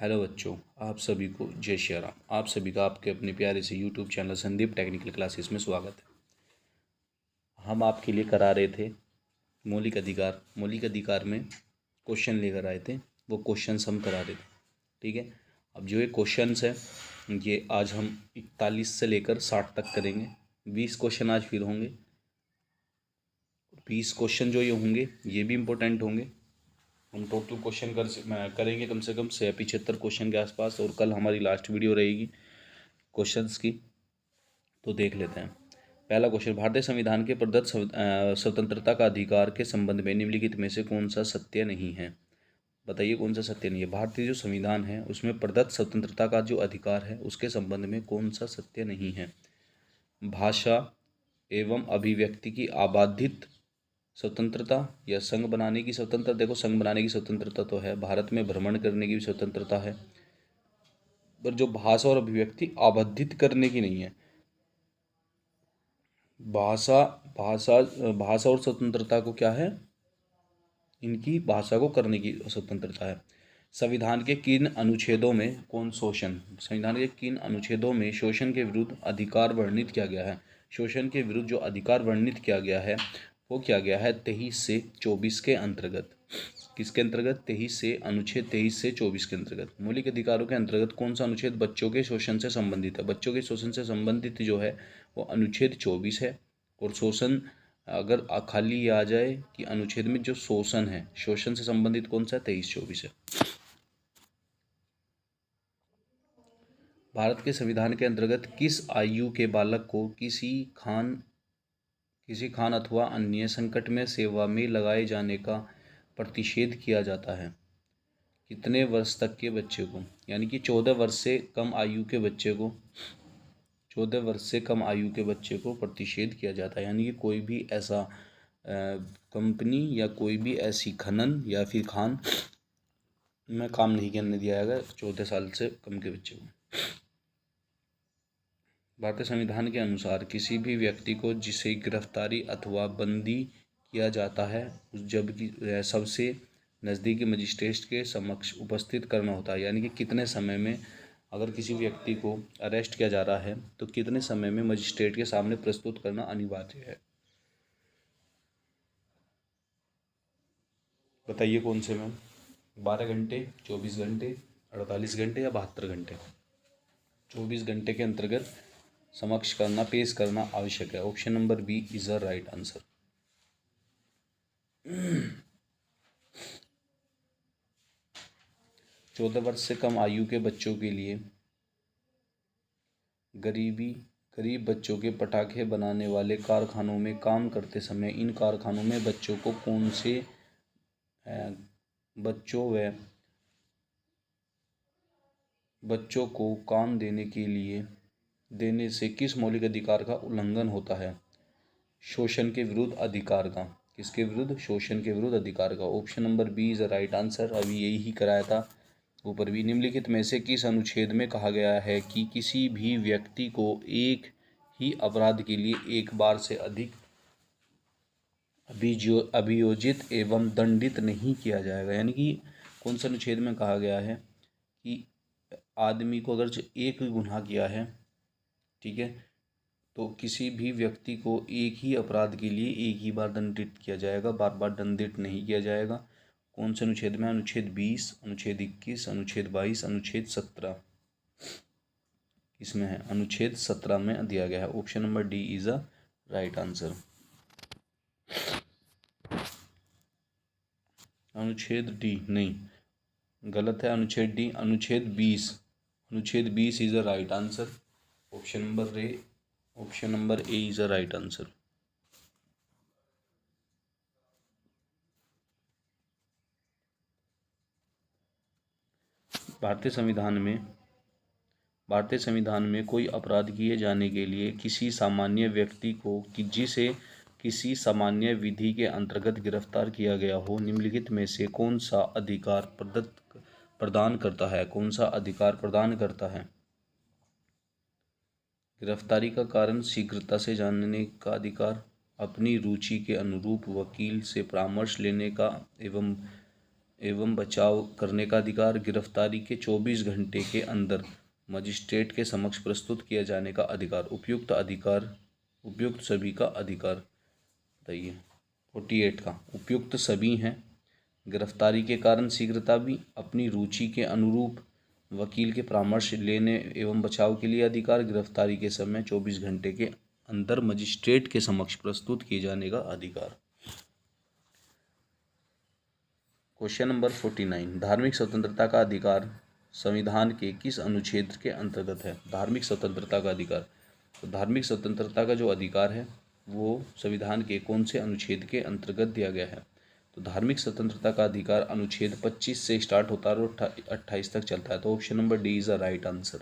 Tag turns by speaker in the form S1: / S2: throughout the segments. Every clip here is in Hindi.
S1: हेलो बच्चों, आप सभी को जय श्री राम। आप सभी का आपके अपने प्यारे से YouTube channel Sandeep technical classes में स्वागत है। हम आपके लिए करा रहे थे मौलिक अधिकार में क्वेश्चन लेकर आए थे, वो क्वेश्चंस हम करा रहे थे। ठीक है, अब जो ये क्वेश्चंस है ये आज हम 41 से लेकर 60 तक करेंगे। 20 क्वेश्चन आज फिर होंगे। 20 क्वेश्चन जो ये होंगे ये भी इम्पोर्टेंट होंगे। हम टोटल क्वेश्चन करेंगे कम से कम 75 क्वेश्चन के आसपास, और कल हमारी लास्ट वीडियो रहेगी क्वेश्चंस की। तो देख लेते हैं। पहला क्वेश्चन, भारतीय संविधान के प्रदत्त स्वतंत्रता का अधिकार के संबंध में निम्नलिखित में से कौन सा सत्य नहीं है? बताइए कौन सा सत्य नहीं है। भारतीय जो संविधान है उसमें प्रदत्त स्वतंत्रता का जो अधिकार है उसके संबंध में कौन सा सत्य नहीं है? भाषा एवं अभिव्यक्ति की आबाधित स्वतंत्रता या संघ बनाने की स्वतंत्रता। देखो, संघ बनाने की स्वतंत्रता तो है, भारत में भ्रमण करने की भी स्वतंत्रता है, पर जो भाषा और अभिव्यक्ति आबाधित करने की नहीं है। भाषा भाषा भाषा और स्वतंत्रता को क्या है, इनकी भाषा को करने की स्वतंत्रता है। संविधान के किन अनुच्छेदों में संविधान के किन अनुच्छेदों में शोषण के विरुद्ध अधिकार वर्णित किया गया है? शोषण के विरुद्ध जो अधिकार वर्णित किया गया है वो किया गया है 23 से 24 के अंतर्गत। किसके अंतर्गत? अनुच्छेद 23 से 24 के अंतर्गत। मौलिक अधिकारों के अंतर्गत कौन सा अनुच्छेद बच्चों के शोषण से संबंधित है? बच्चों के शोषण से संबंधित जो है वो अनुच्छेद 24 है। और शोषण अगर खाली आ जाए कि अनुच्छेद में जो शोषण है, शोषण से संबंधित कौन सा है? 23-24 है। भारत के संविधान के अंतर्गत किस आयु के बालक को किसी खान अथवा अन्य संकट में सेवा में लगाए जाने का प्रतिषेध किया जाता है? कितने वर्ष तक के बच्चे को? यानी कि 14 वर्ष से कम आयु के बच्चे को 14 वर्ष से कम आयु के बच्चे को प्रतिषेध किया जाता है। यानी कि कोई भी ऐसा कंपनी या कोई भी ऐसी खनन या फिर खान में काम नहीं करने दिया जाएगा 14 साल से कम के बच्चे को। भारतीय संविधान के अनुसार किसी भी व्यक्ति को जिसे गिरफ्तारी अथवा बंदी किया जाता है जबकि सबसे नज़दीकी मजिस्ट्रेट के समक्ष उपस्थित करना होता है। यानी कि कितने समय में अगर किसी व्यक्ति को अरेस्ट किया जा रहा है तो कितने समय में मजिस्ट्रेट के सामने प्रस्तुत करना अनिवार्य है? बताइए कौन से में? 12 घंटे, 24 घंटे, 48 घंटे या 72 घंटे? 24 घंटे के अंतर्गत समक्ष करना, पेश करना आवश्यक है। Option number B is the right answer. चौदह वर्ष से कम आयु के बच्चों के लिए गरीब बच्चों के पटाखे बनाने वाले कारखानों में काम करते समय इन कारखानों में बच्चों को कौन से बच्चों को काम देने से किस मौलिक अधिकार का उल्लंघन होता है? शोषण के विरुद्ध अधिकार का। किसके विरुद्ध? शोषण के विरुद्ध अधिकार का। Option number B is the right answer. अभी यही ही कराया था ऊपर भी। निम्नलिखित में से किस अनुच्छेद में कहा गया है कि किसी भी व्यक्ति को एक ही अपराध के लिए एक बार से अधिक अभियोजित एवं दंडित नहीं किया जाएगा? यानी कि कौन सा अनुच्छेद में कहा गया है कि आदमी को अगर एक ही गुनाह किया है, ठीक है, तो किसी भी व्यक्ति को एक ही अपराध के लिए एक ही बार दंडित किया जाएगा, बार बार दंडित नहीं किया जाएगा। कौन से अनुच्छेद में? अनुच्छेद 20, अनुच्छेद 21, अनुच्छेद 22, अनुच्छेद 17। इसमें है अनुच्छेद 17 में दिया गया है। Option number D is a right answer. अनुच्छेद डी नहीं, गलत है। अनुच्छेद डी, अनुच्छेद 20 is a right answer. Option number A is a right answer. भारतीय संविधान में कोई अपराध किए जाने के लिए किसी सामान्य व्यक्ति को जिसे किसी सामान्य विधि के अंतर्गत गिरफ्तार किया गया हो, निम्नलिखित में से कौन सा अधिकार प्रदान करता है? कौन सा अधिकार प्रदान करता है? गिरफ्तारी का कारण शीघ्रता से जानने का अधिकार, अपनी रुचि के अनुरूप वकील से परामर्श लेने का एवं बचाव करने का अधिकार, गिरफ्तारी के 24 घंटे के अंदर मजिस्ट्रेट के समक्ष प्रस्तुत किया जाने का अधिकार, उपयुक्त सभी का अधिकार। बताइए 48 का उपयुक्त सभी हैं, गिरफ्तारी के कारण शीघ्रता भी, अपनी रुचि के अनुरूप वकील के परामर्श लेने एवं बचाव के लिए अधिकार, गिरफ्तारी के समय 24 घंटे के अंदर मजिस्ट्रेट के समक्ष प्रस्तुत किए जाने का अधिकार। क्वेश्चन नंबर 49, धार्मिक स्वतंत्रता का अधिकार संविधान के किस अनुच्छेद के अंतर्गत है? धार्मिक स्वतंत्रता का अधिकार, तो धार्मिक स्वतंत्रता का जो अधिकार है वो संविधान के कौन से अनुच्छेद के अंतर्गत दिया गया है? तो धार्मिक स्वतंत्रता का अधिकार अनुच्छेद 25 से स्टार्ट होता है और 28 तक चलता है। तो option number D is the right answer.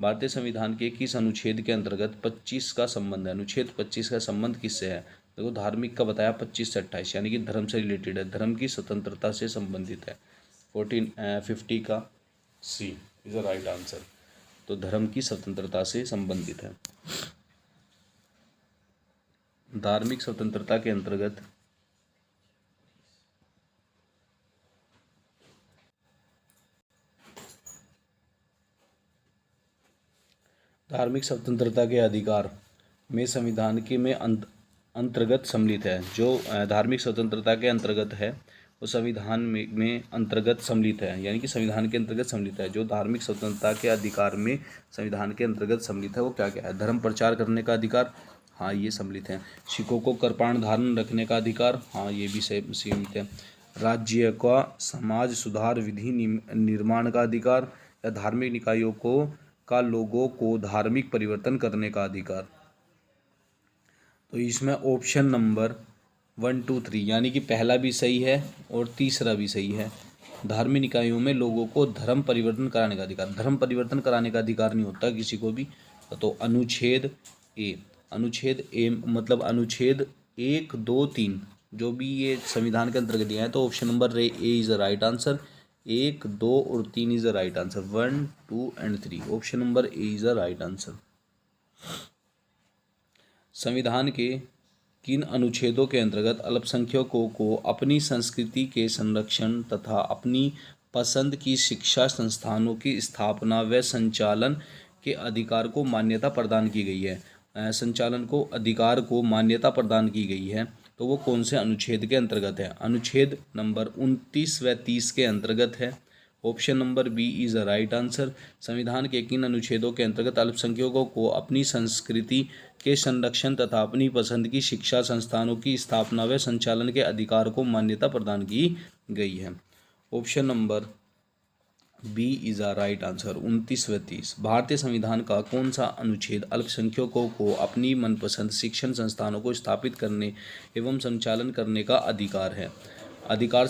S1: भारतीय संविधान के किस अनुच्छेद के अंतर्गत 25 का संबंध है? अनुच्छेद 25 का संबंध किससे है? देखो धार्मिक का बताया 25 से 28, यानी कि धर्म से रिलेटेड है, धर्म की स्वतंत्रता से संबंधित है। 50 का सी इज द राइट आंसर। तो धर्म की स्वतंत्रता से संबंधित है। धार्मिक स्वतंत्रता के अंतर्गत धार्मिक स्वतंत्रता के अधिकार में संविधान के में अंतर्गत सम्मिलित है। जो धार्मिक स्वतंत्रता के अंतर्गत है वो संविधान में अंतर्गत सम्मिलित है, यानी कि संविधान के अंतर्गत सम्मिलित है। जो धार्मिक स्वतंत्रता के अधिकार में संविधान के अंतर्गत सम्मिलित है वो क्या क्या है? धर्म प्रचार करने का अधिकार, हाँ ये सम्मिलित है। सिखों को कृपाण धारण रखने का अधिकार, हाँ ये भी सीमित है। राज्य का समाज सुधार विधि निर्माण का अधिकार, या धार्मिक निकायों का लोगों को धार्मिक परिवर्तन करने का अधिकार। तो इसमें ऑप्शन नंबर 1, 2, 3 यानी कि पहला भी सही है और तीसरा भी सही है। धार्मिक निकायों में लोगों को धर्म परिवर्तन कराने का अधिकार, धर्म परिवर्तन कराने का अधिकार नहीं होता किसी को भी। तो अनुच्छेद ए मतलब अनुच्छेद 1, 2, 3 जो भी ये संविधान के अंतर्गत दिया है, तो option number A is the right answer. 1, 2 और 3 is the right answer. 1, 2 and 3 option number A is the right answer. संविधान के किन अनुच्छेदों के अंतर्गत अल्पसंख्यकों को अपनी संस्कृति के संरक्षण तथा अपनी पसंद की शिक्षा संस्थानों की स्थापना व संचालन के अधिकार को मान्यता प्रदान की गई है? संचालन को अधिकार को मान्यता प्रदान की गई है, तो वो कौन से अनुच्छेद के अंतर्गत है? अनुच्छेद नंबर 29 व 30 के अंतर्गत है। Option number B is the right answer. संविधान के किन अनुच्छेदों के अंतर्गत अल्पसंख्यकों को अपनी संस्कृति के संरक्षण तथा अपनी पसंद की शिक्षा संस्थानों की स्थापना व संचालन के अधिकार को मान्यता प्रदान की गई है? Option number B is the right answer. 29 व 30। भारतीय संविधान का कौन सा अनुच्छेद अल्पसंख्यकों को अपनी मनपसंद शिक्षण संस्थानों को स्थापित करने एवं संचालन करने का अधिकार है? अधिकार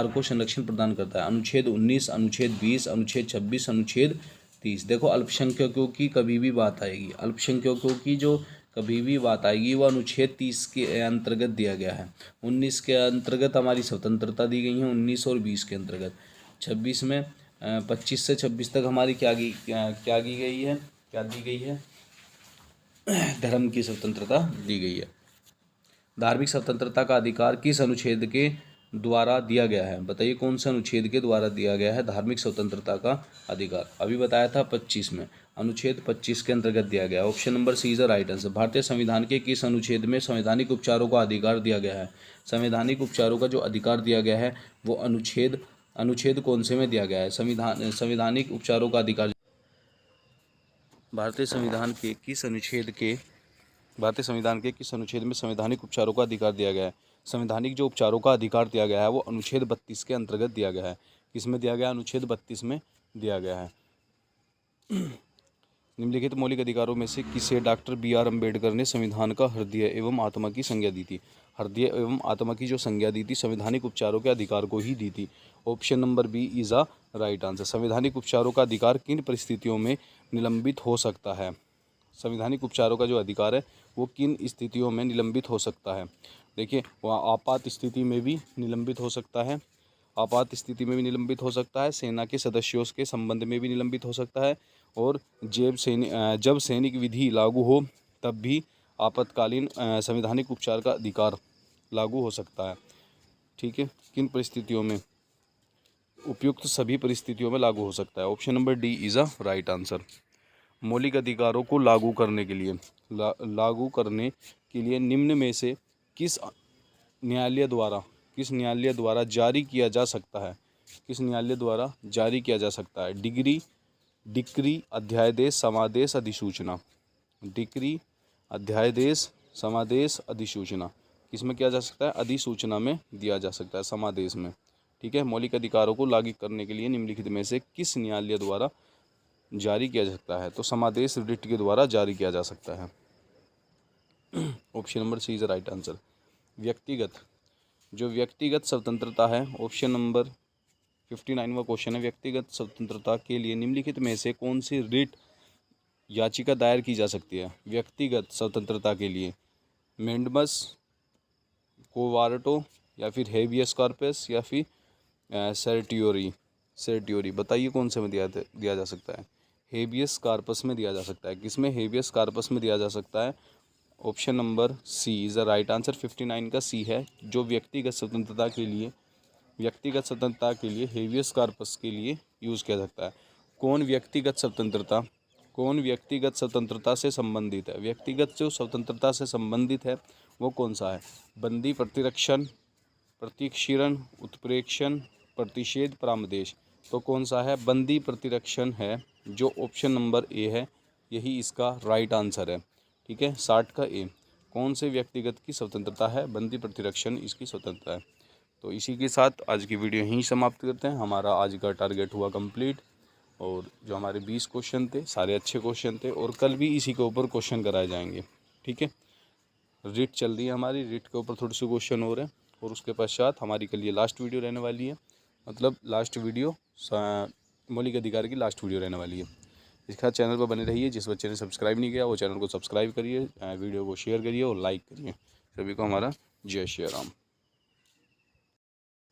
S1: को संरक्षण प्रदान करता है। अनुच्छेद 19, अनुच्छेद 20, अनुच्छेद 26, अनुच्छेद 30। देखो अल्पसंख्यकों की कभी भी बात आएगी, अल्पसंख्यकों की जो कभी भी बात आएगी वो अनुच्छेद 30 के अंतर्गत दिया गया है। 19 के अंतर्गत हमारी स्वतंत्रता दी गई है, 19 और 20 के अंतर्गत। 26 में 25 से 26 तक हमारी क्या दी गई है? धर्म की स्वतंत्रता दी गई है। धार्मिक स्वतंत्रता का अधिकार किस अनुच्छेद के द्वारा दिया गया है? बताइए कौन से अनुच्छेद के द्वारा दिया गया है धार्मिक स्वतंत्रता का अधिकार? अभी बताया था 25 में, अनुच्छेद 25 के अंतर्गत दिया गया। Option number C is the right answer. भारतीय संविधान के किस अनुच्छेद में संवैधानिक उपचारों का अधिकार दिया गया है? संवैधानिक उपचारों का जो अधिकार दिया गया है वो अनुच्छेद कौन से में दिया गया है? संवैधानिक उपचारों का अधिकार भारतीय संविधान के किस अनुच्छेद में संवैधानिक उपचारों का अधिकार दिया गया है? संवैधानिक जो उपचारों का अधिकार दिया गया है वो अनुच्छेद 32 के अंतर्गत दिया गया है। किसमें दिया गया? अनुच्छेद 32 में दिया गया है। निम्नलिखित मौलिक अधिकारों में से किसे डॉक्टर बी.आर. अम्बेडकर ने संविधान का हृदय एवं आत्मा की संज्ञा दी थी? हृदय एवं आत्मा की जो संज्ञा दी थी संवैधानिक उपचारों के अधिकार को ही दी थी। Option number B is a right answer. संवैधानिक उपचारों का अधिकार किन परिस्थितियों में निलंबित हो सकता है? संवैधानिक उपचारों का जो अधिकार है वो किन स्थितियों में निलंबित हो सकता है? देखिए वह आपात स्थिति में भी निलंबित हो सकता है, सेना के सदस्यों के संबंध में भी निलंबित हो सकता है, और जब सैनिक विधि लागू हो तब भी आपातकालीन संवैधानिक उपचार का अधिकार लागू हो सकता है। ठीक है, किन परिस्थितियों में? उपयुक्त सभी परिस्थितियों में लागू हो सकता है। Option number D is a right answer. मौलिक अधिकारों को लागू करने के लिए लागू करने के लिए निम्न में से किस न्यायालय द्वारा जारी किया जा सकता है? किस न्यायालय द्वारा जारी किया जा सकता है? डिक्री, अध्यादेश, समादेश, अधिसूचना। डिक्री, अध्यादेश, समादेश, अधिसूचना। किसमें किया जा सकता है? अधिसूचना में दिया जा सकता है, समादेश में। ठीक है, मौलिक अधिकारों को लागू करने के लिए निम्नलिखित में से किस न्यायालय द्वारा जारी किया जा सकता है? तो समादेश रिट के द्वारा जारी किया जा सकता है। Option number C is right answer. व्यक्तिगत स्वतंत्रता है, ऑप्शन नंबर 59वां क्वेश्चन है। व्यक्तिगत स्वतंत्रता के लिए निम्नलिखित में से कौन सी रिट याचिका दायर की जा सकती है? व्यक्तिगत स्वतंत्रता के लिए मेंडमस, कोवार्टो, या फिर हेबियस कॉर्पस, या फिर सर्टियोरी। बताइए कौन से में दिया जा सकता है? हेबियस कॉर्पस में दिया जा सकता है। किसमें? हेबियस कॉर्पस में दिया जा सकता है। Option number C is the right answer. 59 का सी है, जो व्यक्तिगत स्वतंत्रता के लिए हेबियस कॉर्पस के लिए यूज़ किया सकता है। कौन व्यक्तिगत स्वतंत्रता से संबंधित है? व्यक्तिगत जो स्वतंत्रता से संबंधित है वो कौन सा है? बंदी, प्रतिरक्षण, प्रतिक्षीरण, उत्प्रेक्षण, प्रतिषेध, परामर्श। तो कौन सा है? बंदी प्रतिरक्षण है, जो ऑप्शन नंबर ए है, यही इसका राइट आंसर है। ठीक है, 60 का ए। कौन से व्यक्तिगत की स्वतंत्रता है? बंदी प्रतिरक्षण इसकी स्वतंत्रता है। तो इसी के साथ आज की वीडियो यहीं समाप्त करते हैं। हमारा आज का टारगेट हुआ कंप्लीट, और जो हमारे 20 क्वेश्चन थे सारे अच्छे क्वेश्चन थे, और कल भी इसी के ऊपर क्वेश्चन कराए जाएंगे। ठीक है, रिट चल रही है हमारी, रिट के ऊपर थोड़े से क्वेश्चन हो रहे हैं, और उसके पश्चात हमारी कल ये लास्ट वीडियो रहने वाली है। मतलब लास्ट वीडियो मौलिक अधिकार की लास्ट वीडियो रहने वाली है। इसके साथ चैनल पर बने रहिए। जिस बच्चे ने सब्सक्राइब नहीं किया वो चैनल को सब्सक्राइब करिए, वीडियो को शेयर करिए और लाइक करिए। सभी को हमारा जय श्री राम।